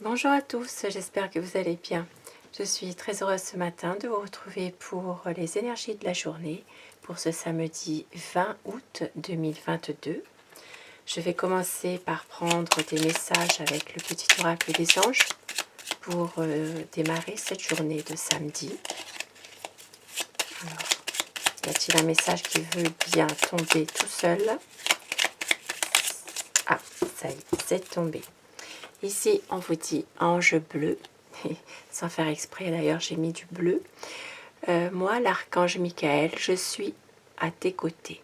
Bonjour à tous, j'espère que vous allez bien. Je suis très heureuse ce matin de vous retrouver pour les énergies de la journée pour ce samedi 20 août 2022. Je vais commencer par prendre des messages avec le petit oracle des anges pour démarrer cette journée de samedi. Alors, y a-t-il un message qui veut bien tomber tout seul? Ah, ça y est, c'est tombé. Ici, on vous dit ange bleu. Sans faire exprès, d'ailleurs, j'ai mis du bleu. Moi, l'archange Michael, je suis à tes côtés.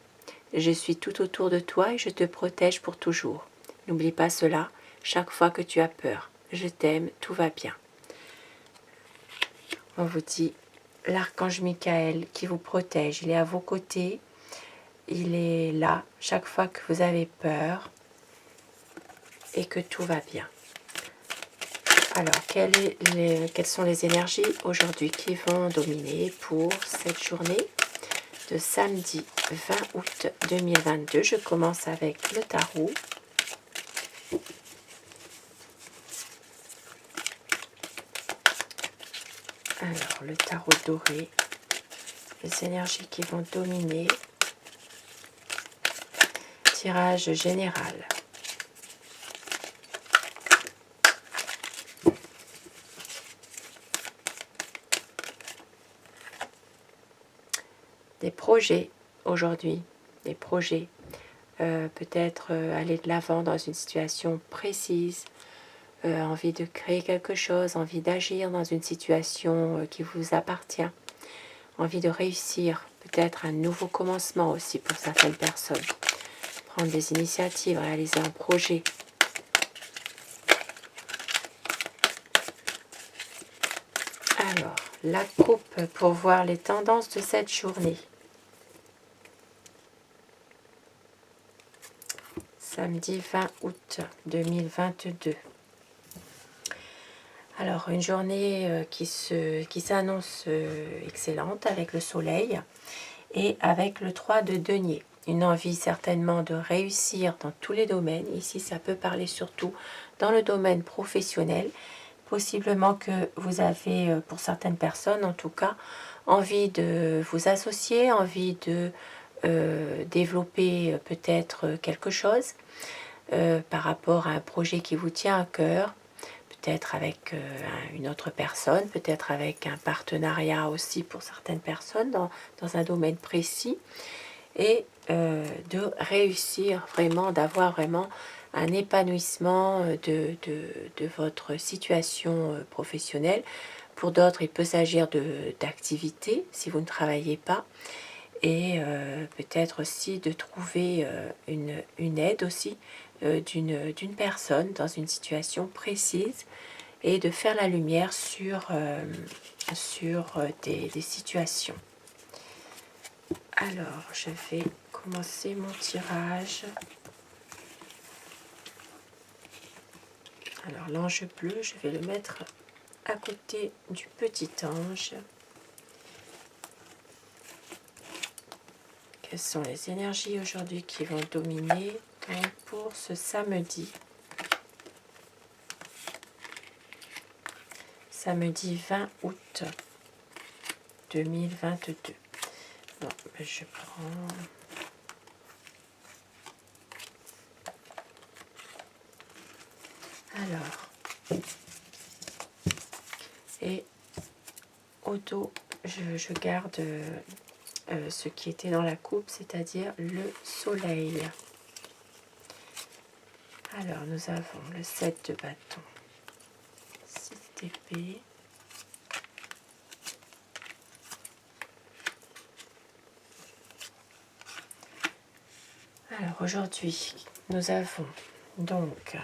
Je suis tout autour de toi et je te protège pour toujours. N'oublie pas cela chaque fois que tu as peur. Je t'aime, tout va bien. On vous dit l'archange Michael qui vous protège. Il est à vos côtés. Il est là chaque fois que vous avez peur et que tout va bien. Alors, quelles sont les énergies aujourd'hui qui vont dominer pour cette journée de samedi 20 août 2022? Je commence avec le tarot. Alors, le tarot doré, les énergies qui vont dominer. Tirage général. Des projets aujourd'hui, des projets. Peut-être aller de l'avant dans une situation précise, envie de créer quelque chose, envie d'agir dans une situation qui vous appartient, envie de réussir, peut-être un nouveau commencement aussi pour certaines personnes, prendre des initiatives, réaliser un projet. Alors, la coupe pour voir les tendances de cette journée. Samedi 20 août 2022. Alors, une journée qui s'annonce excellente avec le soleil et avec le 3 de denier. Une envie certainement de réussir dans tous les domaines. Ici, ça peut parler surtout dans le domaine professionnel. Possiblement que vous avez, pour certaines personnes en tout cas, envie de vous associer, envie de développer peut-être quelque chose par rapport à un projet qui vous tient à cœur. Peut-être avec une autre personne, peut-être avec un partenariat aussi pour certaines personnes dans un domaine précis, et de réussir vraiment, d'avoir vraiment un épanouissement de votre situation professionnelle. Pour d'autres, il peut s'agir d'activités si vous ne travaillez pas, et peut-être aussi de trouver une aide aussi d'une personne dans une situation précise et de faire la lumière sur des situations. Alors, je vais commencer mon tirage. Alors, l'ange bleu, je vais le mettre à côté du petit ange. Quelles sont les énergies aujourd'hui qui vont dominer pour ce samedi? Samedi 20 août 2022. Bon, je prends... Alors, et au dos, je garde ce qui était dans la coupe, c'est-à-dire le soleil. Alors, nous avons le 7 de bâton, 6 d'épée, alors aujourd'hui, nous avons donc,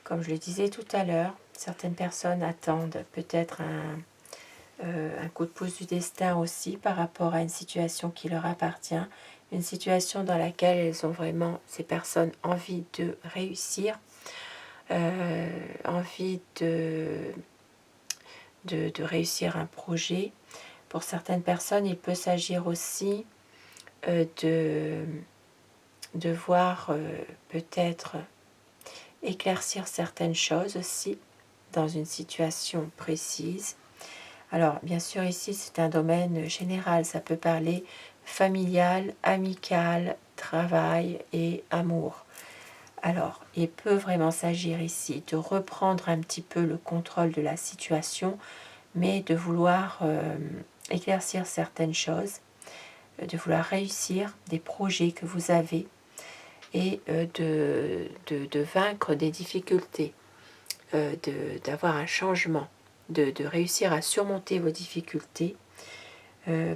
comme je le disais tout à l'heure, certaines personnes attendent peut-être un coup de pouce du destin aussi par rapport à une situation qui leur appartient, une situation dans laquelle elles ont vraiment, ces personnes, envie de réussir, envie de réussir un projet. Pour certaines personnes, il peut s'agir aussi de voir peut-être éclaircir certaines choses aussi dans une situation précise. Alors, bien sûr, ici, c'est un domaine général. Ça peut parler familial, amical, travail et amour. Alors, il peut vraiment s'agir ici de reprendre un petit peu le contrôle de la situation, mais de vouloir éclaircir certaines choses, de vouloir réussir des projets que vous avez et de vaincre des difficultés, d'avoir un changement, de réussir à surmonter vos difficultés.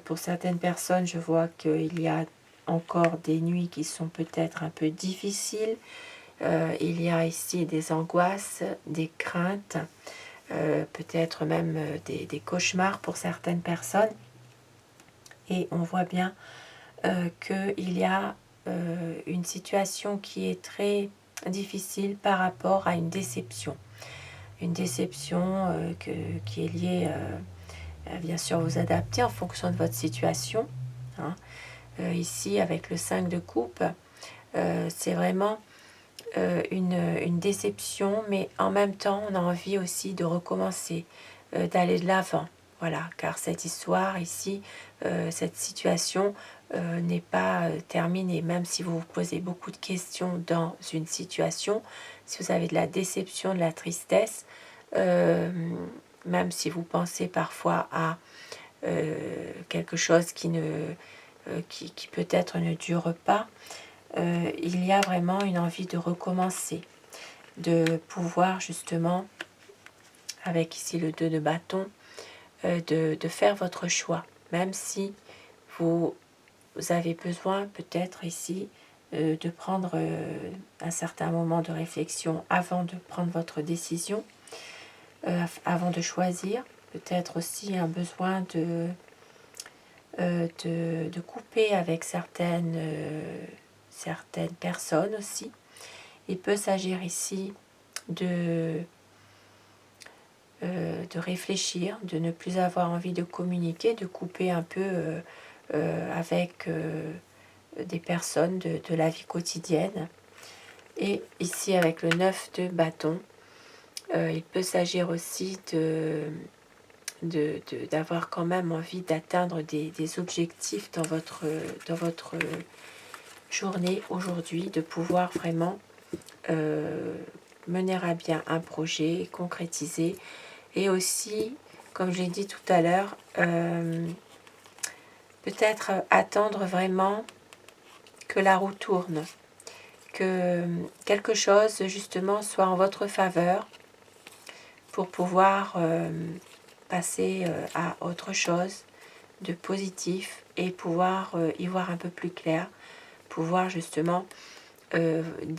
Pour certaines personnes, je vois qu'il y a encore des nuits qui sont peut-être un peu difficiles. Il y a ici des angoisses, des craintes, peut-être même des cauchemars pour certaines personnes. Et on voit bien qu'il y a une situation qui est très difficile par rapport à une déception. Une déception qui est liée, bien sûr, vous adapter en fonction de votre situation. Hein. Ici, avec le 5 de coupe, c'est vraiment une déception, mais en même temps, on a envie aussi de recommencer, d'aller de l'avant. Voilà, car cette histoire ici, cette situation n'est pas terminée. Même si vous vous posez beaucoup de questions dans une situation, si vous avez de la déception, de la tristesse, même si vous pensez parfois à quelque chose qui peut-être ne dure pas, il y a vraiment une envie de recommencer, de pouvoir justement, avec ici le 2 de bâton, de faire votre choix, même si vous avez besoin peut-être ici de prendre un certain moment de réflexion avant de prendre votre décision, avant de choisir, peut-être aussi un besoin de couper avec certaines personnes aussi. Il peut s'agir ici de réfléchir, de ne plus avoir envie de communiquer, de couper un peu avec des personnes de la vie quotidienne. Et ici, avec le 9 de bâton, il peut s'agir aussi d'avoir quand même envie d'atteindre des objectifs dans votre journée aujourd'hui, de pouvoir vraiment mener à bien un projet, concrétiser, et aussi, comme j'ai dit tout à l'heure, peut-être attendre vraiment que la roue tourne, que quelque chose justement soit en votre faveur pour pouvoir passer à autre chose de positif et pouvoir y voir un peu plus clair, pouvoir justement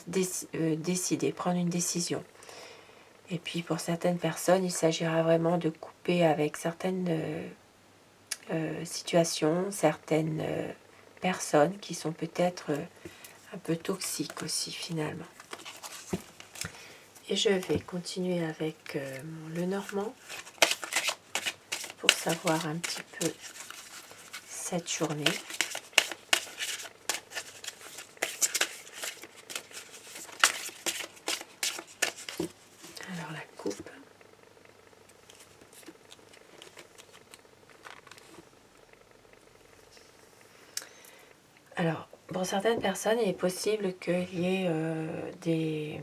décider, prendre une décision. Et puis pour certaines personnes, il s'agira vraiment de couper avec certaines situations, certaines personnes qui sont peut-être un peu toxiques aussi finalement. Et je vais continuer avec le normand pour savoir un petit peu cette journée. Alors la coupe. Alors, pour certaines personnes, il est possible qu'il y ait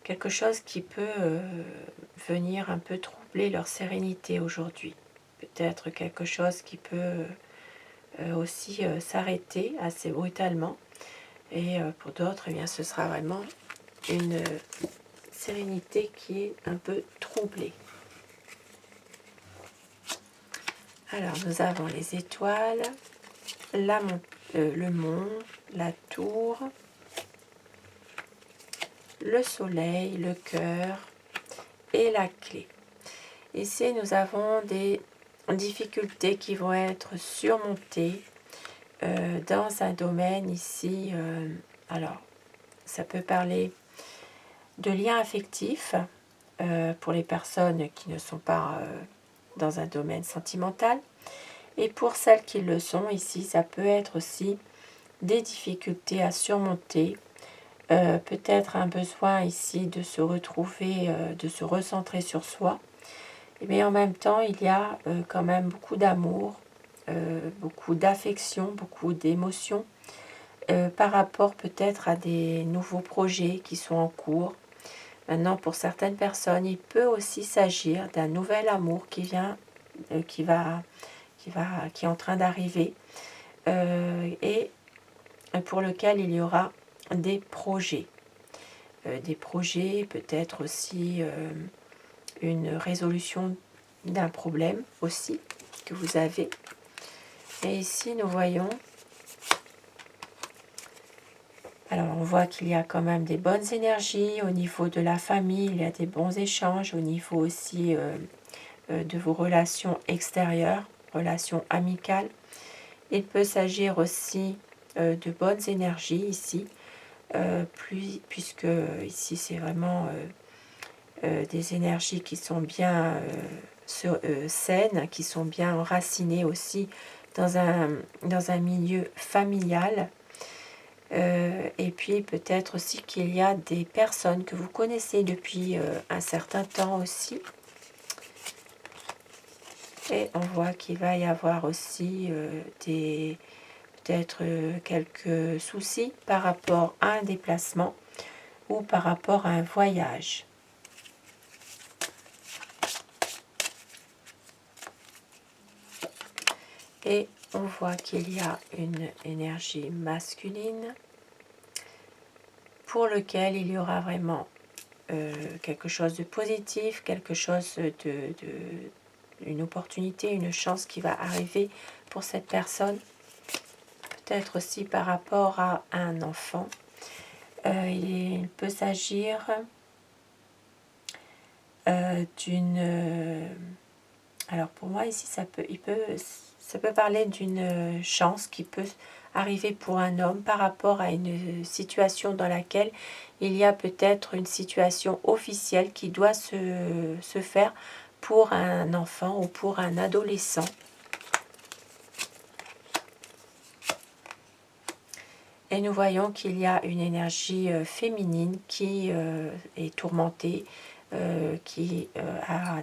quelque chose qui peut venir un peu troubler leur sérénité aujourd'hui. Peut-être quelque chose qui peut aussi s'arrêter assez brutalement. Et pour d'autres, eh bien, ce sera vraiment une sérénité qui est un peu troublée. Alors, nous avons les étoiles, le mont, la tour, le soleil, le cœur et la clé. Ici, nous avons des difficultés qui vont être surmontées dans un domaine ici. Alors, ça peut parler de liens affectifs pour les personnes qui ne sont pas dans un domaine sentimental. Et pour celles qui le sont ici, ça peut être aussi des difficultés à surmonter peut-être un besoin ici de se retrouver, de se recentrer sur soi. Mais en même temps, il y a quand même beaucoup d'amour, beaucoup d'affection, beaucoup d'émotions par rapport peut-être à des nouveaux projets qui sont en cours. Maintenant, pour certaines personnes, il peut aussi s'agir d'un nouvel amour qui vient, qui est en train d'arriver et pour lequel il y aura des projets. Des projets, peut-être aussi une résolution d'un problème aussi que vous avez. Et ici, nous voyons, alors on voit qu'il y a quand même des bonnes énergies au niveau de la famille, il y a des bons échanges au niveau aussi de vos relations extérieures, relations amicales. Il peut s'agir aussi de bonnes énergies ici, puisque ici c'est vraiment des énergies qui sont bien saines, qui sont bien enracinées aussi dans un milieu familial. Et puis peut-être aussi qu'il y a des personnes que vous connaissez depuis un certain temps aussi. Et on voit qu'il va y avoir aussi peut-être quelques soucis par rapport à un déplacement ou par rapport à un voyage. Et on voit qu'il y a une énergie masculine pour lequel il y aura vraiment quelque chose de positif, quelque chose une opportunité, une chance qui va arriver pour cette personne. Peut-être aussi par rapport à un enfant. Il peut s'agir d'une... alors pour moi ici, ça peut parler d'une chance qui peut arriver pour un homme par rapport à une situation dans laquelle il y a peut-être une situation officielle qui doit se faire pour un enfant ou pour un adolescent. Et nous voyons qu'il y a une énergie féminine qui est tourmentée, qui a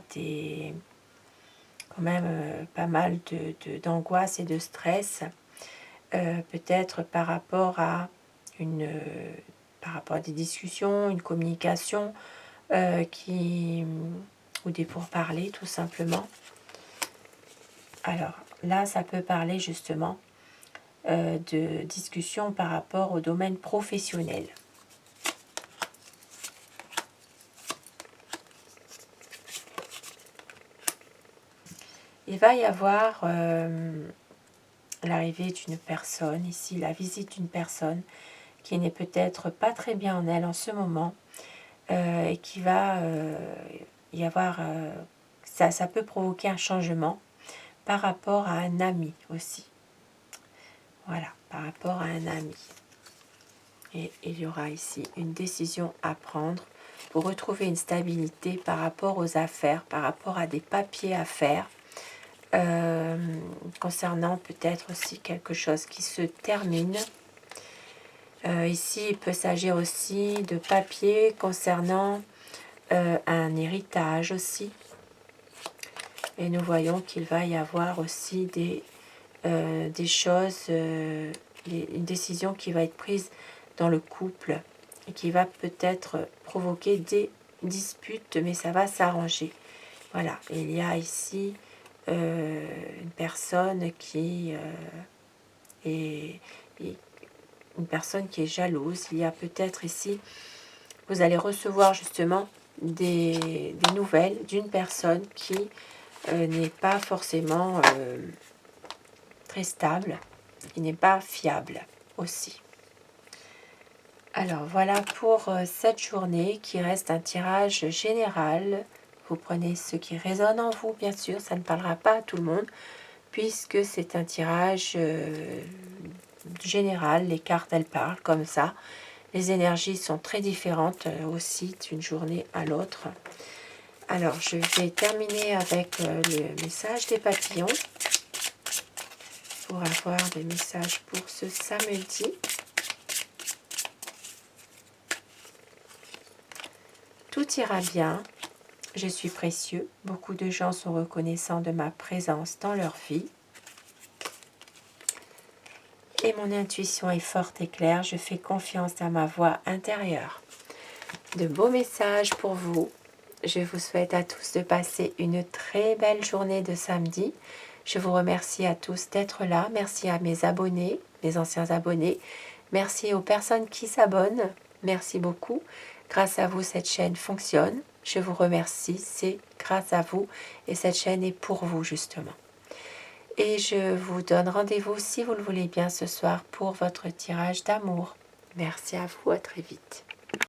quand même pas mal d'angoisse et de stress, peut-être par rapport à des discussions, une communication ou des pourparlers tout simplement. Alors là, ça peut parler justement de discussion par rapport au domaine professionnel. Il va y avoir l'arrivée d'une personne, ici la visite d'une personne qui n'est peut-être pas très bien en elle en ce moment et qui va y avoir, ça peut provoquer un changement par rapport à un ami aussi. Voilà, par rapport à un ami. Et il y aura ici une décision à prendre pour retrouver une stabilité par rapport aux affaires, par rapport à des papiers à faire, concernant peut-être aussi quelque chose qui se termine. Ici, il peut s'agir aussi de papiers concernant un héritage aussi. Et nous voyons qu'il va y avoir aussi des choses, une décision qui va être prise dans le couple et qui va peut-être provoquer des disputes, mais ça va s'arranger. Voilà, il y a ici une personne qui est une personne qui est jalouse. Il y a peut-être ici, vous allez recevoir justement des nouvelles d'une personne qui n'est pas forcément très stable, qui n'est pas fiable aussi. Alors voilà pour cette journée qui reste un tirage général. Vous prenez ce qui résonne en vous, bien sûr, ça ne parlera pas à tout le monde, puisque c'est un tirage général. Les cartes, elles parlent comme ça. Les énergies sont très différentes aussi d'une journée à l'autre. Alors, je vais terminer avec le message des papillons pour avoir des messages pour ce samedi. tout ira bien. Je suis précieux. Beaucoup de gens sont reconnaissants de ma présence dans leur vie. Et mon intuition est forte et claire. Je fais confiance à ma voix intérieure. De beaux messages pour vous. Je vous souhaite à tous de passer une très belle journée de samedi. Je vous remercie à tous d'être là. Merci à mes abonnés, mes anciens abonnés. Merci aux personnes qui s'abonnent. Merci beaucoup. Grâce à vous, cette chaîne fonctionne. Je vous remercie. C'est grâce à vous. Et cette chaîne est pour vous, justement. Et je vous donne rendez-vous, si vous le voulez bien, ce soir pour votre tirage d'amour. Merci à vous. À très vite.